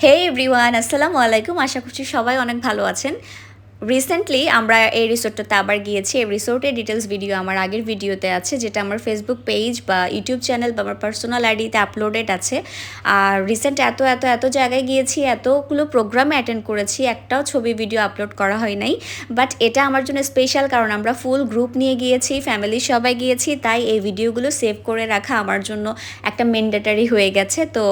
হে everyone, আসসালামু আলাইকুম। আশা করছি সবাই অনেক ভালো আছেন। রিসেন্টলি আমরা এই রিসোর্টটাতে আবার গিয়েছি। এই রিসোর্টের ডিটেলস ভিডিও আমার আগের ভিডিওতে আছে, যেটা আমার ফেসবুক পেজ বা ইউটিউব চ্যানেল বা আমার পার্সোনাল আইডিতে আপলোডেড আছে। আর রিসেন্ট এত জায়গায় গিয়েছি, এতগুলো প্রোগ্রামে অ্যাটেন্ড করেছি, একটাও ছবি ভিডিও আপলোড করা হয় নাই। বাট এটা আমার জন্য স্পেশাল, কারণ আমরা ফুল গ্রুপ নিয়ে গিয়েছি, ফ্যামিলির সবাই গিয়েছি, তাই এই ভিডিওগুলো সেভ করে রাখা আমার জন্য একটা ম্যান্ডেটরি হয়ে গেছে। তো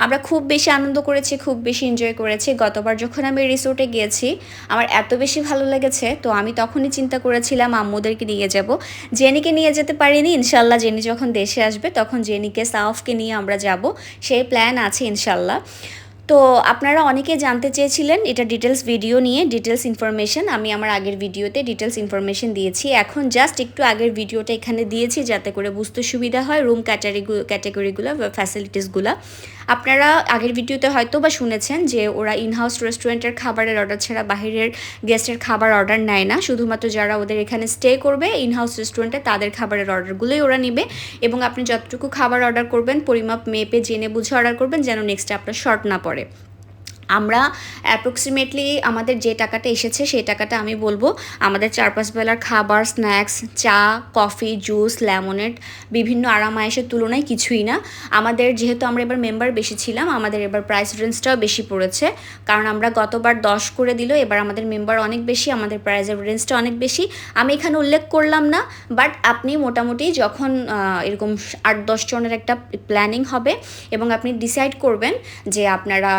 আমরা খুব বেশি আনন্দ করেছি, খুব বেশি এনজয় করেছি। গতবার যখন আমি রিসোর্টে গিয়েছি আমার এত বেশি ভালো লেগেছে, তো আমি তখনই চিন্তা করেছিলাম আম্মুদেরকে নিয়ে যাব। জেনিকে নিয়ে যেতে পারিনি, ইনশাল্লাহ জেনি যখন দেশে আসবে তখন জেনিকে সাউফকে নিয়ে আমরা যাব, সেই প্ল্যান আছে ইনশাল্লাহ। তো আপনারা অনেকে জানতে চেয়েছিলেন এটা ডিটেলস ভিডিও নিয়ে, ডিটেলস ইনফরমেশন আমি আমার আগের ভিডিওতে ডিটেলস ইনফরমেশন দিয়েছি। এখন জাস্ট একটু আগের ভিডিওটা এখানে দিয়েছি যাতে করে বুঝতে সুবিধা হয় রুম ক্যাটাগরিগুলো বা ফ্যাসিলিটিসগুলো। আপনারা আগের ভিডিওতে হয়তো বা শুনেছেন যে ওরা ইনহাউস রেস্টুরেন্টের খাবারের অর্ডার ছাড়া বাহিরের গেস্টের খাবার অর্ডার নেয় না, শুধুমাত্র যারা ওদের এখানে স্টে করবে ইনহাউস রেস্টুরেন্টে তাদের খাবারের অর্ডারগুলোই ওরা নেবে। এবং আপনি যতটুকু খাবার অর্ডার করবেন পরিমাপ মেপে জেনে বুঝে অর্ডার করবেন, যেন নেক্সটে আপনার শর্ট না পড়ে। আমরা অ্যাপ্রক্সিমেটলি আমাদের যে টাকাটা এসেছে সেই টাকাটা আমি বলবো, আমাদের 4-5 বেলার খাবার, স্ন্যাক্স, চা, কফি, জুস, লেমনেড বিভিন্ন আরামায়েশের তুলনায় কিছুই না। আমাদের যেহেতু আমরা এবার মেম্বার বেশি ছিলাম, আমাদের এবার প্রাইস রেঞ্জটাও বেশি পড়েছে, কারণ আমরা গতবার 10 করে দিল, এবার আমাদের মেম্বার অনেক বেশি, আমাদের প্রাইসের রেঞ্জটা অনেক বেশি। আমি এখানে উল্লেখ করলাম না, বাট আপনি মোটামুটি যখন এরকম 8-10 জনের একটা প্ল্যানিং হবে এবং আপনি ডিসাইড করবেন যে আপনারা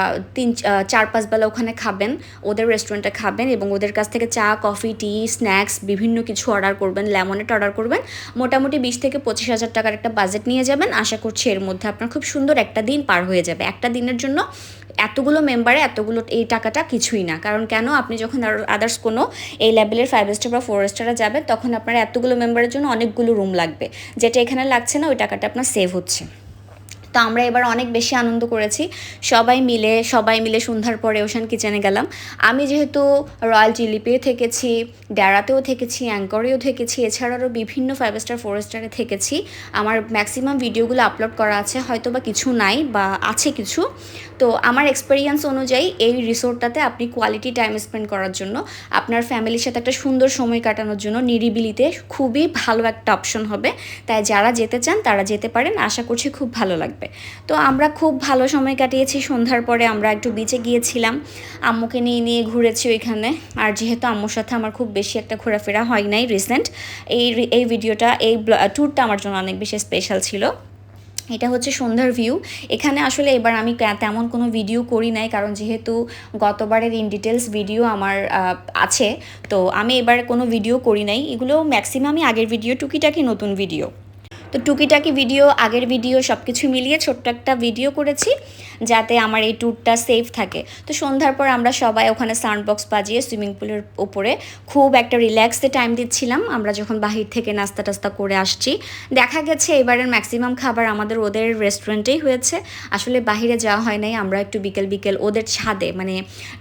4-5 বেলা ওখানে খাবেন, ওদের রেস্টুরেন্টে খাবেন এবং ওদের কাছ থেকে চা, কফি, টি, স্ন্যাক্স বিভিন্ন কিছু অর্ডার করবেন, লেমনেড অর্ডার করবেন, মোটামুটি 20,000-25,000 টাকার একটা বাজেট নিয়ে যাবেন। আশা করছি এর মধ্যে আপনার খুব সুন্দর একটা দিন পার হয়ে যাবে। একটা দিনের জন্য এতগুলো মেম্বারে এতগুলো এই টাকাটা কিছুই না, কারণ কেন, আপনি যখন আদার্স কোনো এই লেভেলের 5 স্টার বা 4 স্টারে যাবেন তখন আপনার এতগুলো মেম্বারের জন্য অনেকগুলো রুম লাগবে, যেটা এখানে লাগছে না, ওই টাকাটা আপনার সেভ হচ্ছে। তো আমরা এবার অনেক বেশি আনন্দ করেছি সবাই মিলে সন্ধ্যার পরে ওশান কিচেনে গেলাম। আমি যেহেতু রয়্যাল চিলিপেও থেকেছি, ড্যারাতেও থেকেছি, অ্যাঙ্করেও থেকেছি, এছাড়াও বিভিন্ন 5 স্টার 4 স্টারে থেকেছি। আমার ম্যাক্সিমাম ভিডিওগুলো আপলোড করা আছে, হয়তো বা কিছু নাই বা আছে কিছু। তো আমার এক্সপেরিয়েন্স অনুযায়ী এই রিসোর্টটাতে আপনি কোয়ালিটি টাইম স্পেন্ড করার জন্য, আপনার ফ্যামিলির সাথে একটা সুন্দর সময় কাটানোর জন্য নিরিবিলিতে খুবই ভালো একটা অপশন হবে। তাই যারা যেতে চান তারা যেতে পারেন, আশা করছি খুব ভালো লাগবে। তো আমরা খুব ভালো সময় কাটিয়েছি। সন্ধ্যার পরে আমরা একটু বিচে গিয়েছিলাম, আম্মুকে নিয়ে নিয়ে ঘুরেছি ওইখানে। আর যেহেতু আম্মুর সাথে আমার খুব বেশি একটা ঘোরাফেরা হয় নাই রিসেন্ট, এই ভিডিওটা, এই ট্যুরটা আমার জন্য অনেক বেশি স্পেশাল ছিল। এটা হচ্ছে সন্ধ্যার ভিউ। এখানে আসলে এবার আমি তেমন কোনো ভিডিও করি নাই, কারণ যেহেতু গতবারের ইন ডিটেলস ভিডিও আমার আছে, তো আমি এবার কোনো ভিডিও করি নাই। এগুলো ম্যাক্সিমামই আগের ভিডিও, টুকিটাকি নতুন ভিডিও। তো টুকিটাকি ভিডিও, আগের ভিডিও সব কিছু মিলিয়ে ছোট্ট একটা ভিডিও করেছি যাতে আমার এই ট্যুরটা সেফ থাকে। তো সন্ধ্যার পর আমরা সবাই ওখানে সাউন্ড বক্স বাজিয়ে সুইমিং পুলের ওপরে খুব একটা রিল্যাক্সে টাইম দিচ্ছিলাম, আমরা যখন বাহির থেকে নাস্তা টাস্তা করে আসছি। দেখা গেছে এবারের ম্যাক্সিমাম খাবার আমাদের ওদের রেস্টুরেন্টেই হয়েছে, আসলে বাহিরে যাওয়া হয় নাই। আমরা একটু বিকেল ওদের ছাদে, মানে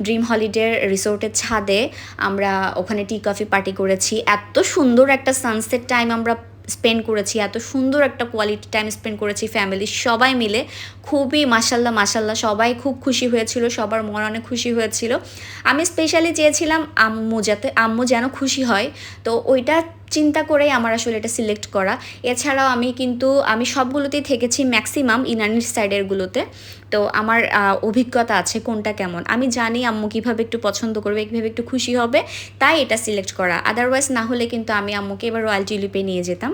ড্রিম হলিডে রিসোর্টের ছাদে আমরা ওখানে টি কফি পার্টি করেছি। এত সুন্দর একটা সানসেট টাইম আমরা স্পেন্ড করেছি, এত সুন্দর একটা কোয়ালিটি টাইম স্পেন্ড করেছি ফ্যামিলির সবাই মিলে। খুবই মাশাল্লাহ সবাই খুব খুশি হয়েছিল, সবার মন অনেক খুশি হয়েছিল। আমি স্পেশালি চেয়েছিলাম আম্মু যেন খুশি হয়, তো ওইটা চিন্তা করেই আমার আসলে এটা সিলেক্ট করা। এছাড়াও আমি সবগুলোতেই থেকেছি, ম্যাক্সিমাম ইনানির সাইডেরগুলোতে। তো আমার অভিজ্ঞতা আছে কোনটা কেমন, আমি জানি আম্মু কীভাবে একটু পছন্দ করবে, কীভাবে একটু খুশি হবে, তাই এটা সিলেক্ট করা। আদারওয়াইজ না হলে কিন্তু আমি আম্মুকে এবার রয়্যাল টিলিপে নিয়ে যেতাম।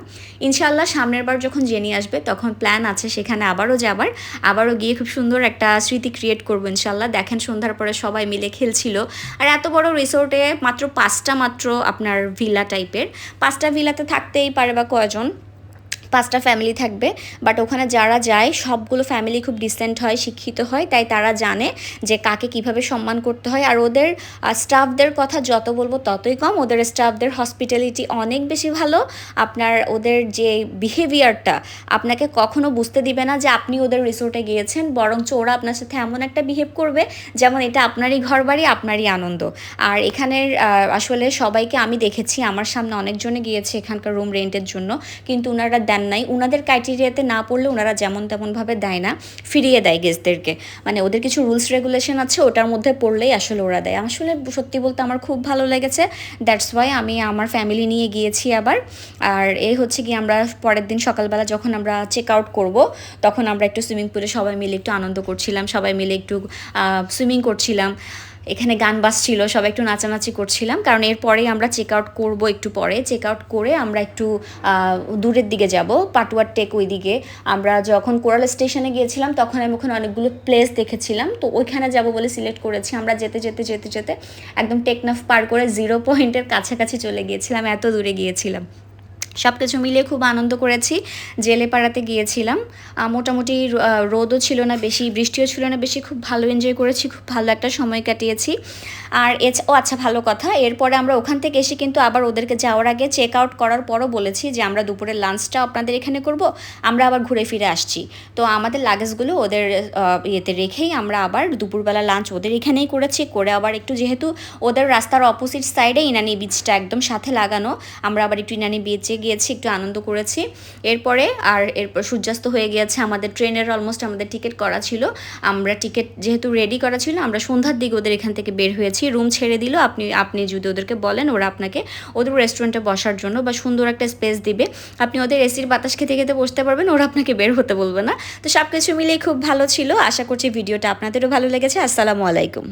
ইনশাল্লাহ সামনের বার যখন জেনি আসবে তখন প্ল্যান আছে সেখানে আবারও গিয়ে খুব সুন্দর একটা স্মৃতি ক্রিয়েট করবো ইনশাল্লাহ। দেখেন সন্ধ্যার পরে সবাই মিলে খেলছিল। আর এত বড় রিসোর্টে মাত্র আপনার ভিলা টাইপের, 5টা ভিলাতে থাকতেই পারে বা কয়জন, 5টা ফ্যামিলি থাকবে। বাট ওখানে যারা যায় সবগুলো ফ্যামিলি খুব ডিসেন্ট হয়, শিক্ষিত হয়, তাই তারা জানে যে কাকে কিভাবে সম্মান করতে হয়। আর ওদের স্টাফদের কথা যত বলবো ততই কম, ওদের স্টাফদের হসপিটালিটি অনেক বেশি ভালো। ওদের যে বিহেভিয়ারটা আপনাকে কখনো বুঝতে দিবে না যে আপনি ওদের রিসোর্টে গিয়েছেন, বরঞ্চ ওরা আপনার সাথে এমন একটা বিহেভ করবে যেমন এটা আপনারই ঘর বাড়ি, আপনারই আনন্দ। আর এখানের আসলে সবাইকে আমি দেখেছি, আমার সামনে অনেকজনে গিয়েছে এখানকার রুম রেন্টের জন্য, কিন্তু ওনারা দেন নাই, ওনাদের ক্রাইটেরিয়াতে না পড়লে ওনারা যেমন তেমনভাবে দেয় না, ফিরিয়ে দেয় গেস্টদেরকে। মানে ওদের কিছু রুলস রেগুলেশন আছে, ওটার মধ্যে পড়লেই আসলে ওরা দেয়। আসলে সত্যি বলতে আমার খুব ভালো লেগেছে, দ্যাটস ওয়াই আমি আমার ফ্যামিলি নিয়ে গিয়েছি আবার। আর এই হচ্ছে কি আমরা পরের দিন সকালবেলা যখন আমরা চেক আউট করবো তখন আমরা একটু সুইমিং পুলে সবাই মিলে একটু আনন্দ করছিলাম, সবাই মিলে একটু সুইমিং করছিলাম, এখানে গান বাজছিল, সবাই একটু নাচানাচি করছিলাম। কারণ এরপরেই আমরা চেক আউট করবো, একটু পরে চেক আউট করে আমরা একটু দূরের দিকে যাব, পাটুয়ার টেক ওই দিকে। আমরা যখন কোরাল স্টেশনে গিয়েছিলাম তখন আমি ওখানে অনেকগুলো প্লেস দেখেছিলাম, তো ওইখানে যাব বলে সিলেক্ট করেছি। আমরা যেতে যেতে যেতে যেতে একদম টেকনাফ পার করে 0 পয়েন্টের কাছাকাছি চলে গিয়েছিলাম, এত দূরে গিয়েছিলাম। সব কিছু মিলিয়ে খুব আনন্দ করেছি। জেলেপাড়াতে গিয়েছিলাম, মোটামুটি রোদও ছিল না বেশি, বৃষ্টিও ছিল না বেশি, খুব ভালো এনজয় করেছি, খুব ভালো একটা সময় কাটিয়েছি। আর আচ্ছা ভালো কথা, এরপরে আমরা ওখান থেকে এসে কিন্তু আবার ওদেরকে যাওয়ার আগে চেক আউট করার পরও বলেছি যে আমরা দুপুরের লাঞ্চটা আপনাদের এখানে করব, আমরা আবার ঘুরে ফিরে আসছি। তো আমাদের লাগেজগুলো ওদের ইয়েতে রেখেই আমরা আবার দুপুরবেলা লাঞ্চ ওদের এখানেই করেছি, করে আবার একটু যেহেতু ওদের রাস্তার অপোজিট সাইডে ইনানি বিচটা একদম সাথে লাগানো, আমরা আবার একটু ইনানি বিচে গিয়েছি, একটু আনন্দ করেছি। এরপর সূর্যাস্ত হয়ে গিয়েছে, আমাদের ট্রেনের অলমোস্ট আমাদের টিকিট করা ছিল, আমরা টিকিট যেহেতু রেডি করা ছিল আমরা সন্ধ্যার দিকে ওদের এখান থেকে বের হয়েছি। রুম ছেড়ে দিল, আপনি যদি ওদেরকে বলেন ওরা আপনাকে ওদের রেস্টুরেন্টে বসার জন্য বা সুন্দর একটা স্পেস দিবে, আপনি ওদের এসির বাতাস খেতে খেতে বসতে পারবেন, ওরা আপনাকে বের হতে বলবে না। তো সব কিছু মিলেই খুব ভালো ছিল। আশা করছি ভিডিওটা আপনাদেরও ভালো লেগেছে। আসসালামু আলাইকুম।